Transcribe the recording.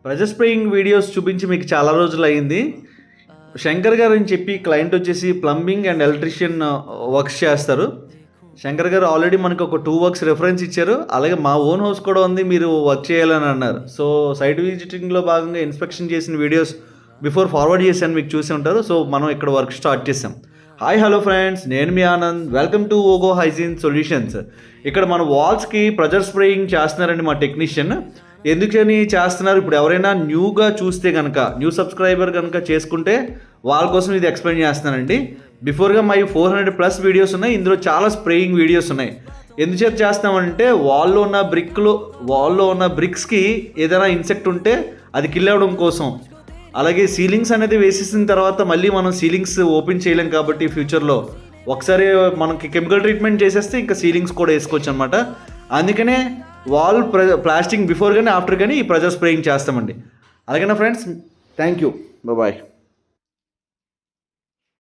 Pressure spraying videos చూపించి మీకు చాలా రోజులు అయింది. శంకర్ గారు అని చెప్పి క్లయింట్ వచ్చేసి ప్లంబింగ్ అండ్ ఎలక్ట్రీషియన్ వర్క్స్ చేస్తారు. శంకర్ గారు ఆల్రెడీ మనకు ఒక 2 వర్క్స్ రెఫరెన్స్ ఇచ్చారు. అలాగే మా ఓన్ హౌస్ కూడా ఉంది, మీరు వర్క్ చేయాలని అన్నారు. సో సైట్ విజిటింగ్లో భాగంగా ఇన్స్పెక్షన్ చేసిన వీడియోస్ బిఫోర్ ఫార్వర్డ్ చేశాను, మీకు చూసి ఉంటారు. సో మనం ఇక్కడ వర్క్ స్టార్ట్ చేసాం. హాయ్ హలో ఫ్రెండ్స్, నేను మీ Anand. Welcome to Ogo Hygiene Solutions. ఇక్కడ మన వాల్స్కి ప్రెజర్ స్ప్రేయింగ్ చేస్తున్నారండి మా టెక్నీషియన్. ఎందుకని చేస్తున్నారు, ఇప్పుడు ఎవరైనా న్యూగా చూస్తే కనుక, న్యూ సబ్స్క్రైబర్ కనుక చేసుకుంటే వాళ్ళ కోసం ఇది ఎక్స్ప్లెయిన్ చేస్తున్నానండి. బిఫోర్గా మా 400+ వీడియోస్ ఉన్నాయి, ఇందులో చాలా స్ప్రేయింగ్ వీడియోస్ ఉన్నాయి. ఎందుచేత చేస్తామంటే వాల్లో ఉన్న బ్రిక్స్కి ఏదైనా ఇన్సెక్ట్ ఉంటే అది కిల్ అవ్వడం కోసం. అలాగే సీలింగ్స్ అనేది వేసేసిన తర్వాత మళ్ళీ మనం సీలింగ్స్ ఓపెన్ చేయలేం కాబట్టి ఫ్యూచర్లో ఒకసారి మనకి కెమికల్ ట్రీట్మెంట్ చేసేస్తే ఇంకా సీలింగ్స్ కూడా వేసుకోవచ్చు అనమాట. అందుకనే వాల్ ప్లాస్టింగ్ బిఫోర్ కానీ ఆఫ్టర్ కానీ ఈ ప్రెజర్ స్ప్రేయింగ్ చేస్తామండి. అలాగే నా ఫ్రెండ్స్, థ్యాంక్ యూ, బాయ్.